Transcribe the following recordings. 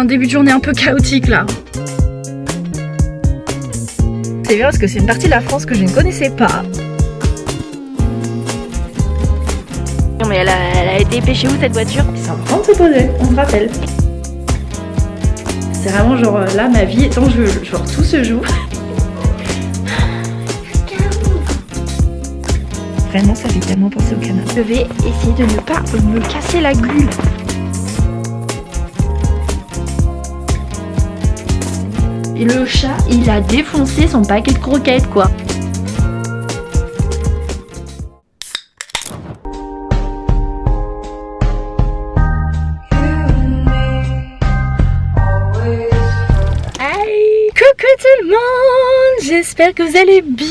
Un début de journée un peu chaotique là. C'est bien parce que c'est une partie de la France que je ne connaissais pas. Non mais elle a été pêchée où cette voiture? C'est important de se poser, on se rappelle. C'est vraiment genre là ma vie est en jeu, genre tout se joue. Vraiment ça fait tellement penser au canard. Je vais essayer de ne pas me casser la gueule. Et le chat, il a défoncé son paquet de croquettes quoi. Coucou tout le monde, j'espère que vous allez bien.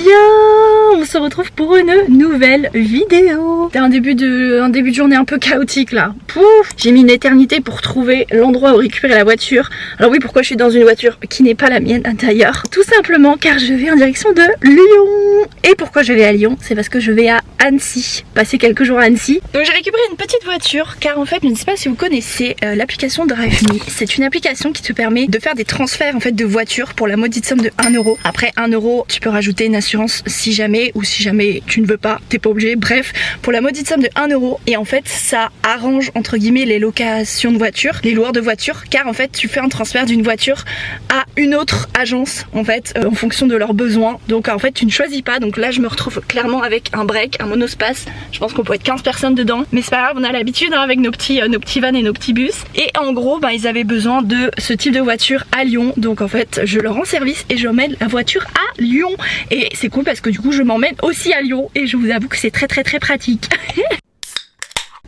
On se retrouve pour une nouvelle vidéo. C'est un début de journée un peu chaotique là. Pouf, j'ai mis une éternité pour trouver l'endroit où récupérer la voiture. Alors oui, pourquoi je suis dans une voiture qui n'est pas la mienne d'ailleurs? Tout simplement car je vais en direction de Lyon. Et pourquoi je vais à Lyon? C'est parce que je vais à Annecy, passer quelques jours à Annecy. Donc j'ai récupéré une petite voiture car en fait, je ne sais pas si vous connaissez l'application DriveMe. C'est une application qui te permet de faire des transferts en fait de voitures pour la maudite somme de 1 €. Après 1 €, tu peux rajouter une assurance si jamais, ou si jamais tu ne veux pas, t'es pas obligé. Bref, pour la maudite somme de 1 €. Et en fait, ça arrange entre guillemets les locations de voitures, les loueurs de voitures, car en fait, tu fais un transfert d'une voiture à une autre agence en fait, en fonction de leurs besoins. Donc en fait, tu ne choisis pas. Donc là, je me retrouve clairement avec un break, un monospace. Je pense qu'on peut être 15 personnes dedans, mais c'est pas grave, on a l'habitude hein, avec nos petits vans et nos petits bus. Et en gros, ils avaient besoin de ce type de voiture à Lyon. Donc en fait, je leur rends service et j'emmène la voiture à Lyon. Et c'est cool parce que du coup, je m'emmène aussi à Lyon et je vous avoue que c'est très pratique.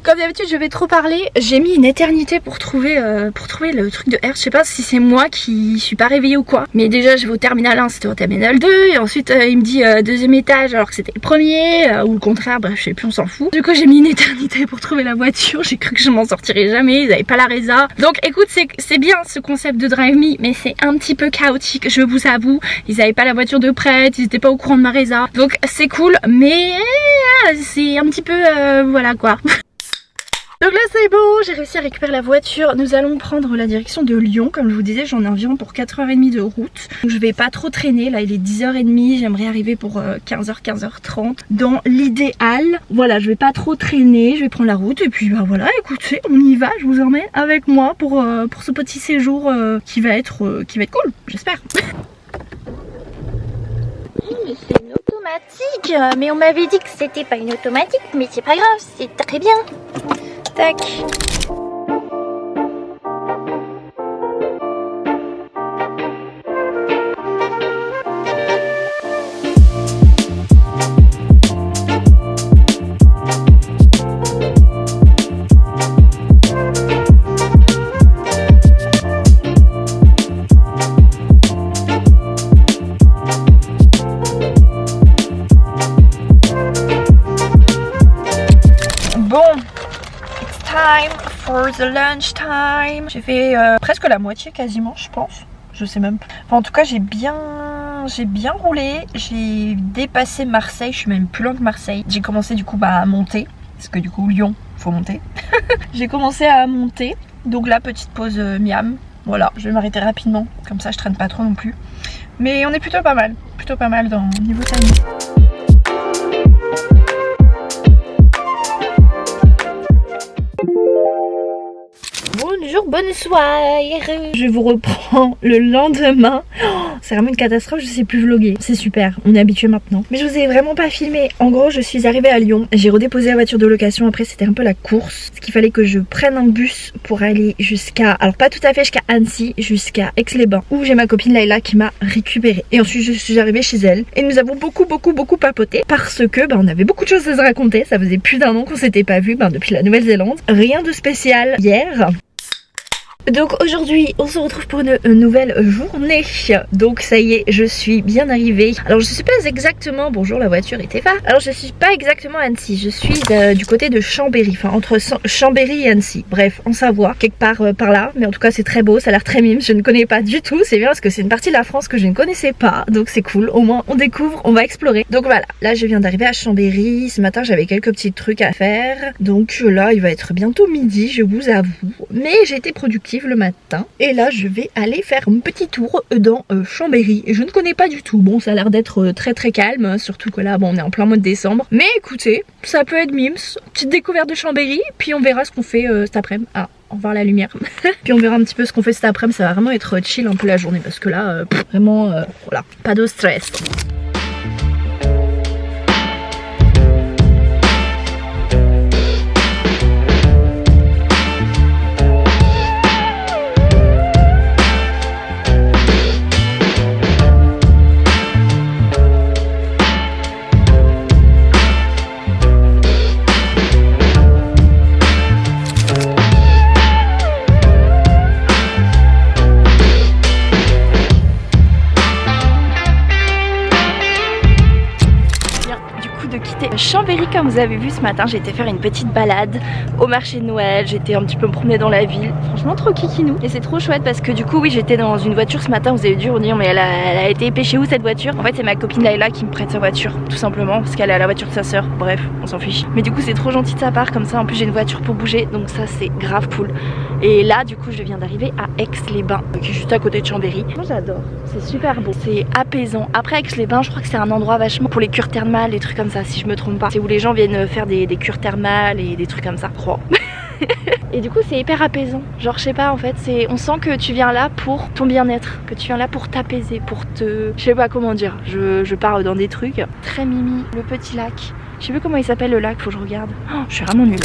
Comme d'habitude, je vais trop parler. J'ai mis une éternité pour trouver le truc de R. Je sais pas si c'est moi qui suis pas réveillée ou quoi. Mais déjà, je vais au terminal 1, c'était au terminal 2. Et ensuite, il me dit deuxième étage alors que c'était le premier. Ou le contraire, bref, je sais plus, on s'en fout. Du coup, j'ai mis une éternité pour trouver la voiture. J'ai cru que je m'en sortirais jamais. Ils avaient pas la résa. Donc écoute, c'est bien ce concept de DriveMe. Mais c'est un petit peu chaotique, je vous avoue. Ils avaient pas la voiture de prête. Ils étaient pas au courant de ma résa. Donc c'est cool. Mais c'est un petit peu... voilà quoi. Donc là c'est bon, j'ai réussi à récupérer la voiture. Nous allons prendre la direction de Lyon. Comme je vous disais, j'en ai environ pour 4h30 de route. Donc je vais pas trop traîner, là il est 10h30. J'aimerais arriver pour 15h, 15h30 dans l'idéal. Voilà, je vais pas trop traîner, je vais prendre la route. Et puis voilà, écoutez, on y va. Je vous emmène avec moi pour ce petit séjour qui va être cool, j'espère. Mais c'est une automatique. Mais on m'avait dit que c'était pas une automatique. Mais c'est pas grave, c'est très bien. Tac. Bon, time for the lunch time. J'ai fait presque la moitié quasiment, je pense. Je sais même pas. Enfin, en tout cas, j'ai bien roulé. J'ai dépassé Marseille. Je suis même plus loin que Marseille. J'ai commencé du coup à monter. Parce que du coup, Lyon, faut monter. J'ai commencé à monter. Donc là, petite pause miam. Voilà, je vais m'arrêter rapidement. Comme ça, je traîne pas trop non plus. Mais on est plutôt pas mal. Plutôt pas mal dans niveau timing. Bonjour, bonne soirée. Je vous reprends le lendemain. Oh, c'est vraiment une catastrophe, je sais plus vlogger. C'est super, on est habitué maintenant. Mais je vous ai vraiment pas filmé. En gros, je suis arrivée à Lyon. J'ai redéposé la voiture de location. Après, c'était un peu la course. Parce qu'il fallait que je prenne un bus pour aller jusqu'à... Alors, pas tout à fait jusqu'à Annecy, jusqu'à Aix-les-Bains. Où j'ai ma copine Laila qui m'a récupérée. Et ensuite, je suis arrivée chez elle. Et nous avons beaucoup papoté. Parce que, on avait beaucoup de choses à se raconter. Ça faisait plus d'1 an qu'on s'était pas vu depuis la Nouvelle-Zélande. Rien de spécial hier. Donc aujourd'hui on se retrouve pour une nouvelle journée. Donc ça y est, je suis bien arrivée. Alors je suis pas exactement, bonjour la voiture était pas. Alors je suis pas exactement à Annecy, je suis du côté de Chambéry, enfin entre Chambéry et Annecy. Bref, en Savoie, quelque part par là. Mais en tout cas c'est très beau, ça a l'air très mime, je ne connais pas du tout. C'est bien parce que c'est une partie de la France que je ne connaissais pas. Donc c'est cool, au moins on découvre, on va explorer. Donc voilà, là je viens d'arriver à Chambéry. Ce matin j'avais quelques petits trucs à faire. Donc là il va être bientôt midi, je vous avoue. Mais j'ai été productive. active le matin. Et là je vais aller faire un petit tour dans Chambéry. Et je ne connais pas du tout. Bon, ça a l'air d'être très très calme, surtout que là bon, on est en plein mois de décembre. Mais écoutez, ça peut être mimes. Petite découverte de Chambéry, puis on verra ce qu'on fait cet après-midi. Ah, au revoir la lumière. Puis on verra un petit peu ce qu'on fait cet après-midi. Ça va vraiment être chill un peu la journée parce que là, vraiment, voilà, pas de stress. Chambéry, comme vous avez vu ce matin, j'ai été faire une petite balade au marché de Noël, j'étais un petit peu me promener dans la ville, franchement trop kikinou. Et c'est trop chouette parce que du coup oui, j'étais dans une voiture ce matin, vous avez dû vous dire mais elle a été pêchée où cette voiture? En fait c'est ma copine Laila qui me prête sa voiture, tout simplement, parce qu'elle a la voiture de sa sœur, bref, on s'en fiche. Mais du coup c'est trop gentil de sa part, comme ça en plus j'ai une voiture pour bouger, donc ça c'est grave cool. Et là du coup je viens d'arriver à Aix-les-Bains, qui est juste à côté de Chambéry. Moi j'adore, c'est super beau, c'est apaisant. Après Aix-les-Bains je crois que c'est un endroit vachement pour les cures thermales, des trucs comme ça si je me trompe pas. C'est où les gens viennent faire des cures thermales et des trucs comme ça, je crois. Et du coup c'est hyper apaisant, genre je sais pas en fait, on sent que tu viens là pour ton bien-être, que tu viens là pour t'apaiser, pour te... Je sais pas comment dire, je pars dans des trucs. Très mimi, le petit lac, je sais plus comment il s'appelle le lac, faut que je regarde. Oh, je suis vraiment nulle.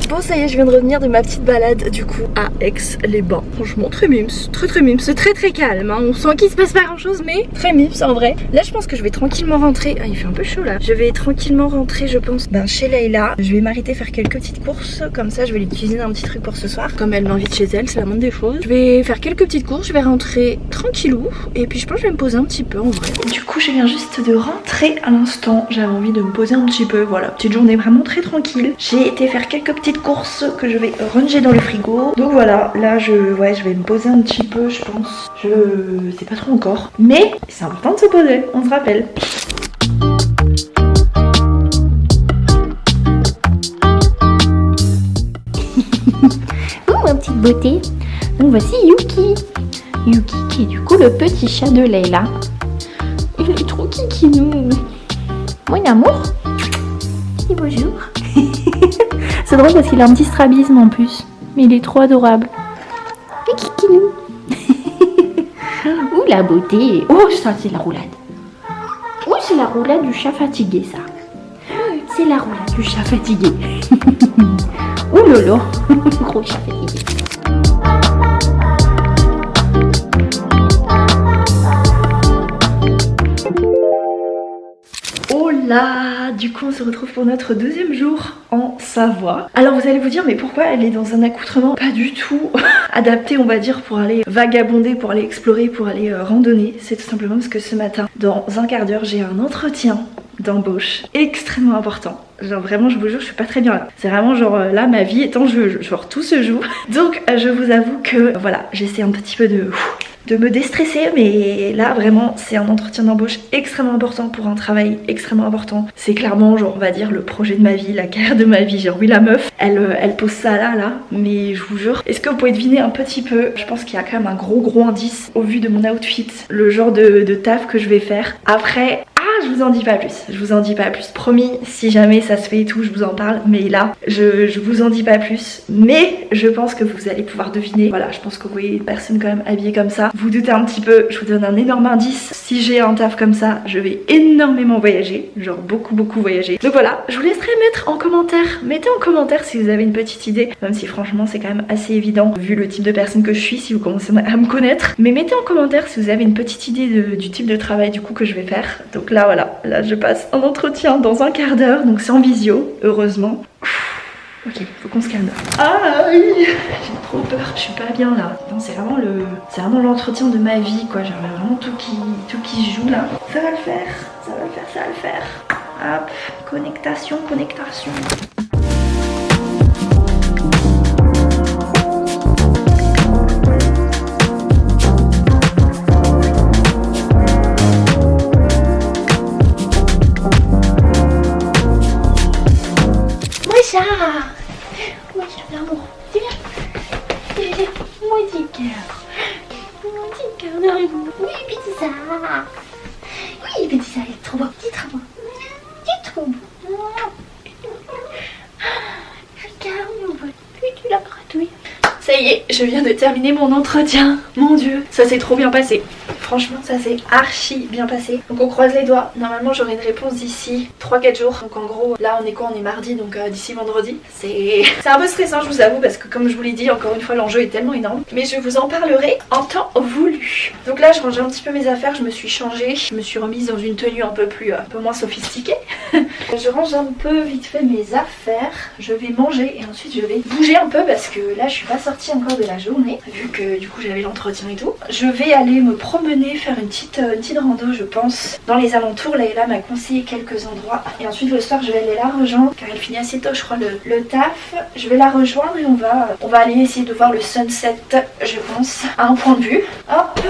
Bon ça y est, je viens de revenir de ma petite balade du coup à Aix-les-Bains. Franchement très mimes, très mimes, c'est très calme hein. On sent qu'il se passe pas grand chose mais très mimes en vrai. Là je pense que je vais tranquillement rentrer. Ah il fait un peu chaud là. Je vais tranquillement rentrer je pense chez Leïla. Je vais m'arrêter faire quelques petites courses. Comme ça je vais lui cuisiner un petit truc pour ce soir. Comme elle m'invite chez elle, c'est la moindre des choses. Je vais faire quelques petites courses, je vais rentrer tranquillou. Et puis je pense que je vais me poser un petit peu en vrai. Du coup je viens juste de rentrer à l'instant. J'avais envie de me poser un petit peu. Voilà, petite journée vraiment très tranquille. J'ai été faire quelques petites courses que je vais ranger dans le frigo. Donc voilà, là je vais me poser un petit peu je pense. Je sais pas trop encore. Mais c'est important de se poser, on se rappelle. Oh ma petite beauté. Donc voici Yuki. Yuki qui est du coup le petit chat de Leïla. Il est trop kikinou. Mon amour. Et bonjour. C'est drôle parce qu'il a un petit strabisme en plus. Mais il est trop adorable. Et kikinou. Ouh la beauté. Oh ça c'est la roulade. Oh c'est la roulade du chat fatigué ça. C'est la roulade du chat fatigué. Ouh lolo. Gros chat fatigué. Oh là, du coup on se retrouve pour notre deuxième jour en Savoie. Alors vous allez vous dire mais pourquoi elle est dans un accoutrement pas du tout adapté on va dire pour aller vagabonder, pour aller explorer, pour aller randonner. C'est tout simplement parce que ce matin, dans un quart d'heure, j'ai un entretien d'embauche extrêmement important. Genre vraiment je vous jure je suis pas très bien là. C'est vraiment genre là ma vie est en jeu, genre tout se joue. Donc je vous avoue que voilà j'essaie un petit peu de me déstresser mais là vraiment c'est un entretien d'embauche extrêmement important pour un travail extrêmement important. C'est clairement genre on va dire le projet de ma vie, la carrière de ma vie. Genre oui la meuf elle pose ça là mais je vous jure. Est-ce que vous pouvez deviner un petit peu? Je pense qu'il y a quand même un gros indice au vu de mon outfit, le genre de taf que je vais faire. Après je vous en dis pas plus, je vous en dis pas plus. Promis, si jamais ça se fait et tout, je vous en parle. Mais là, je vous en dis pas plus. Mais je pense que vous allez pouvoir deviner. Voilà, je pense que vous voyez une personne quand même habillée comme ça. Vous doutez un petit peu, je vous donne un énorme indice. Si j'ai un taf comme ça, je vais énormément voyager. Genre beaucoup voyager. Donc voilà, je vous laisserai mettre en commentaire. Mettez en commentaire si vous avez une petite idée. Même si franchement, c'est quand même assez évident vu le type de personne que je suis, si vous commencez à me connaître. Mais mettez en commentaire si vous avez une petite idée du type de travail du coup que je vais faire. Donc là, voilà, là je passe un entretien dans un quart d'heure, donc c'est en visio, heureusement. Ok, faut qu'on se calme. Ah oui, j'ai trop peur, je suis pas bien là. Non, c'est vraiment l'entretien de ma vie quoi, j'ai vraiment tout qui se joue là. Ça va le faire, ça va le faire, ça va le faire. Hop, connectation. chat. Oui, l'amour. Viens. Viens. Mon petit cœur. Mon petit cœur d'amour. Oui, petit chat. Oui, petit chat, il est trop beau. Il est trop beau. Il est trop beau. Regarde, on voit plus de la gratouille. Ça y est, je viens de terminer mon entretien. Mon dieu, ça s'est trop bien passé. Franchement, ça s'est archi bien passé. Donc on croise les doigts. Normalement, j'aurai une réponse d'ici 3-4 jours. Donc en gros, là on est quoi? On est mardi, donc d'ici vendredi. C'est un peu stressant, je vous avoue, parce que comme je vous l'ai dit, encore une fois, l'enjeu est tellement énorme. Mais je vous en parlerai en temps voulu. Donc là, je rangeais un petit peu mes affaires, je me suis changée. Je me suis remise dans une tenue un peu moins sophistiquée. Je range un peu vite fait mes affaires. Je vais manger et ensuite je vais bouger un peu parce que là, je suis pas sortie encore de la journée. Vu que du coup, j'avais l'entretien et tout. Je vais aller me promener, faire une petite rando je pense dans les alentours. Layla m'a conseillé quelques endroits et ensuite le soir je vais aller la rejoindre car elle finit assez tôt je crois le taf. Je vais la rejoindre et on va aller essayer de voir le sunset je pense à un point de vue. Hop.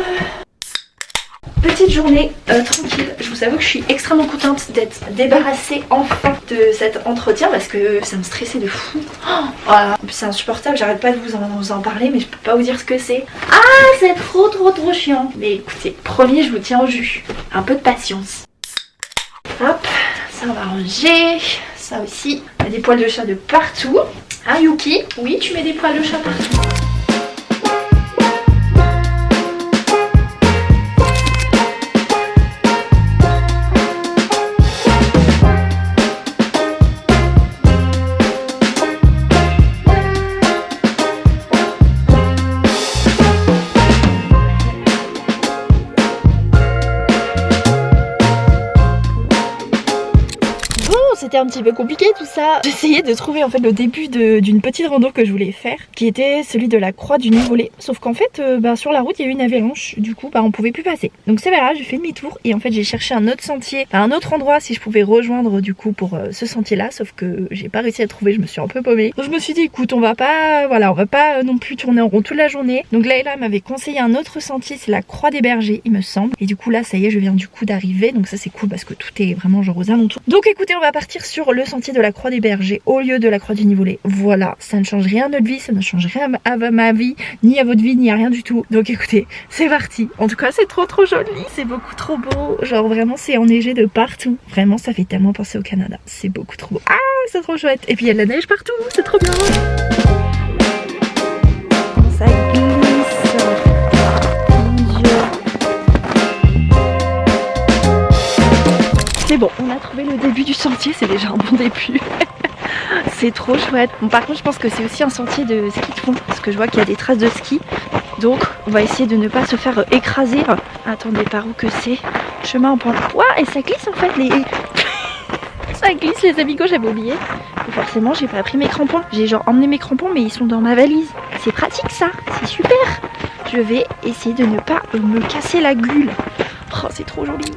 Petite journée tranquille, je vous avoue que je suis extrêmement contente d'être débarrassée enfin de cet entretien parce que ça me stressait de fou. Oh, voilà, c'est insupportable, j'arrête pas de vous en parler mais je peux pas vous dire ce que c'est. Ah, c'est trop chiant. Mais écoutez, promis, je vous tiens au jus. Un peu de patience. Hop, ça on va ranger. Ça aussi, il y a des poils de chat de partout. Hein Yuki? Oui, tu mets des poils de chat partout. C'était un petit peu compliqué tout ça. J'essayais de trouver en fait le début d'une petite rando que je voulais faire qui était celui de la croix du Nivolé. Sauf qu'en fait sur la route il y a eu une avalanche, du coup on pouvait plus passer. Donc c'est pas grave, j'ai fait demi-tour et en fait j'ai cherché un autre sentier, un autre endroit si je pouvais rejoindre du coup pour ce sentier là. Sauf que j'ai pas réussi à le trouver, je me suis un peu paumée. Donc je me suis dit écoute on va pas non plus tourner en rond toute la journée. Donc Layla m'avait conseillé un autre sentier, c'est la croix des bergers il me semble. Et du coup là ça y est je viens du coup d'arriver. Donc ça c'est cool parce que tout est vraiment genre aux alentours. Donc écoutez on va partir sur le sentier de la croix des bergers au lieu de la croix du Nivolé. Voilà, ça ne change rien à notre vie, ça ne change rien à ma vie, ni à votre vie, ni à rien du tout. Donc écoutez, c'est parti. En tout cas, c'est trop joli. C'est beaucoup trop beau. Genre vraiment, c'est enneigé de partout. Vraiment, ça fait tellement penser au Canada. C'est beaucoup trop beau. Ah, c'est trop chouette. Et puis il y a de la neige partout. C'est trop bien. Ça glisse. Mon Dieu. C'est bon, on a trouvé le début du sentier, c'est déjà un bon début. C'est trop chouette. Bon, par contre, je pense que c'est aussi un sentier de ski de fond parce que je vois qu'il y a des traces de ski. Donc, on va essayer de ne pas se faire écraser. Attendez, par où que c'est? Chemin en pente. Ouah, et ça glisse en fait les... Ça glisse les amigos, j'avais oublié. Et forcément, j'ai pas pris mes crampons. J'ai genre emmené mes crampons, mais ils sont dans ma valise. C'est pratique ça, c'est super. Je vais essayer de ne pas me casser la gueule. Oh, c'est trop joli.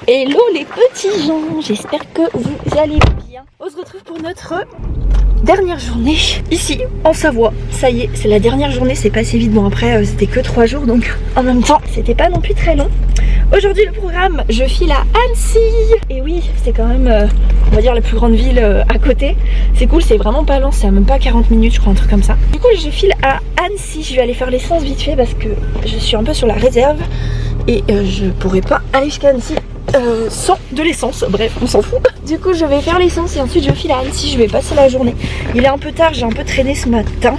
Hello les petits gens, j'espère que vous allez bien. On se retrouve pour notre dernière journée ici en Savoie. Ça y est, c'est la dernière journée, c'est passé vite. Bon après c'était que 3 jours donc en même temps c'était pas non plus très long. Aujourd'hui le programme, je file à Annecy. Et oui, c'est quand même on va dire la plus grande ville à côté. C'est cool, c'est vraiment pas lent, c'est à même pas 40 minutes je crois, un truc comme ça. Du coup je file à Annecy, je vais aller faire l'essence vite fait parce que je suis un peu sur la réserve. Et je pourrais pas aller jusqu'à Annecy sans de l'essence, bref on s'en fout. Du coup je vais faire l'essence et ensuite je file à Annecy, je vais passer la journée. Il est un peu tard, j'ai un peu traîné ce matin.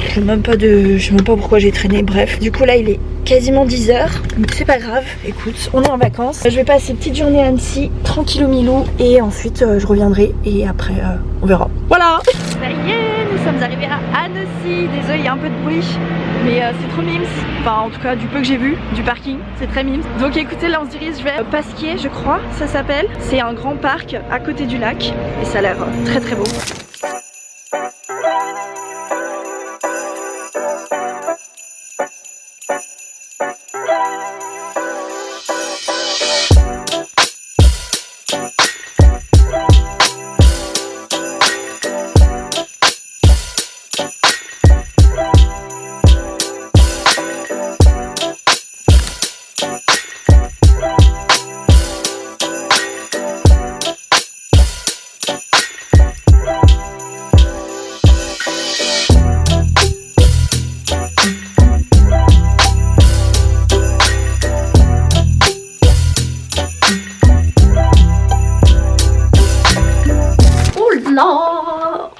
Je sais même pas pourquoi j'ai traîné, bref. Du coup là il est quasiment 10h, mais c'est pas grave, écoute, on est en vacances. Je vais passer une petite journée à Annecy, tranquillou milou, et ensuite je reviendrai et après on verra. Voilà. Ça y est, nous sommes arrivés à Annecy. Désolé, il y a un peu de bruit, mais c'est trop mimes. Enfin en tout cas du peu que j'ai vu du parking, c'est très mimes. Donc écoutez, là on se dirige vers Pasquier, je crois, ça s'appelle. C'est un grand parc à côté du lac et ça a l'air très très beau.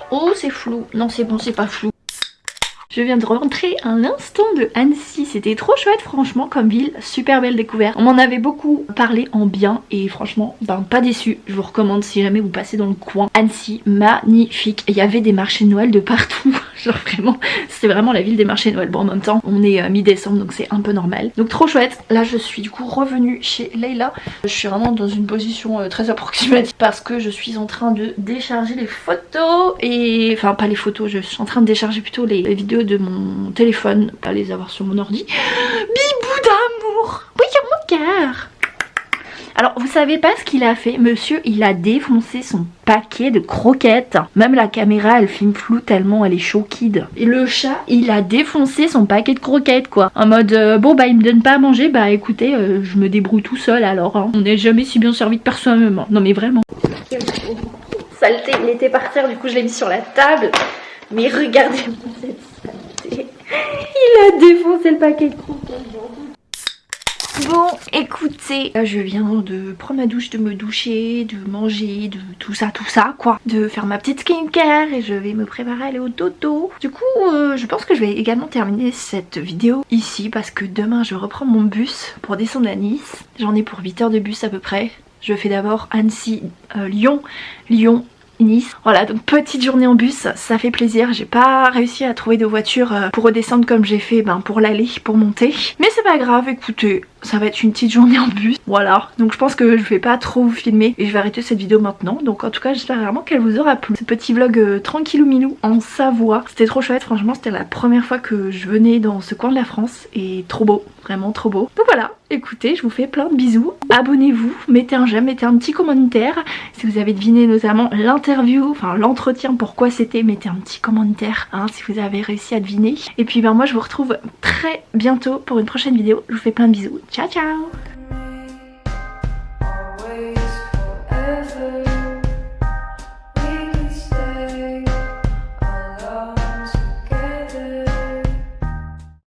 Oh c'est flou, non c'est bon, c'est pas flou. Je viens de rentrer à l'instant de Annecy, c'était trop chouette franchement comme ville, super belle découverte. On m'en avait beaucoup parlé en bien et franchement pas déçu. Je vous recommande si jamais vous passez dans le coin. Annecy, magnifique. Il y avait des marchés de Noël de partout, genre vraiment, c'était vraiment la ville des marchés de Noël. Bon en même temps on est mi-décembre donc c'est un peu normal. Donc trop chouette. Là je suis du coup revenue chez Leila. Je suis vraiment dans une position très approximative parce que je suis en train de décharger les photos et... Enfin pas les photos, je suis en train de décharger plutôt les vidéos de mon téléphone, pas les avoir sur mon ordi. Bibou d'amour, oui mon cœur. Alors vous savez pas ce qu'il a fait, monsieur, il a défoncé son paquet de croquettes. Même la caméra elle filme flou tellement elle est choquide. Et le chat il a défoncé son paquet de croquettes quoi. En mode bon bah il me donne pas à manger, bah écoutez je me débrouille tout seul alors hein. On n'est jamais si bien servi de personne. Non mais vraiment. Saleté, il était par terre, du coup je l'ai mis sur la table. Mais regardez-moi cette saleté. Il a défoncé le paquet de croquettes. Bon, écoutez, là je viens de prendre ma douche, de me doucher, de manger, de tout ça quoi. De faire ma petite skincare et je vais me préparer à aller au dodo. Du coup, je pense que je vais également terminer cette vidéo ici parce que demain je reprends mon bus pour descendre à Nice. J'en ai pour 8 heures de bus à peu près. Je fais d'abord Annecy, Lyon, Nice. Voilà, donc petite journée en bus, ça fait plaisir. J'ai pas réussi à trouver de voiture pour redescendre comme j'ai fait pour l'aller, pour monter. Mais c'est pas grave, écoutez, ça va être une petite journée en bus. Voilà, donc je pense que je vais pas trop vous filmer et je vais arrêter cette vidéo maintenant. Donc en tout cas j'espère vraiment qu'elle vous aura plu. Ce petit vlog tranquillou milou en Savoie. C'était trop chouette, franchement c'était la première fois que je venais dans ce coin de la France et trop beau, vraiment trop beau. Donc voilà, écoutez, je vous fais plein de bisous. Abonnez-vous, mettez un j'aime, mettez un petit commentaire. Si vous avez deviné notamment l'interview, enfin l'entretien, pourquoi c'était, mettez un petit commentaire hein, si vous avez réussi à deviner. Et puis moi je vous retrouve très bientôt pour une prochaine vidéo. Je vous fais plein de bisous. Ciao ciao.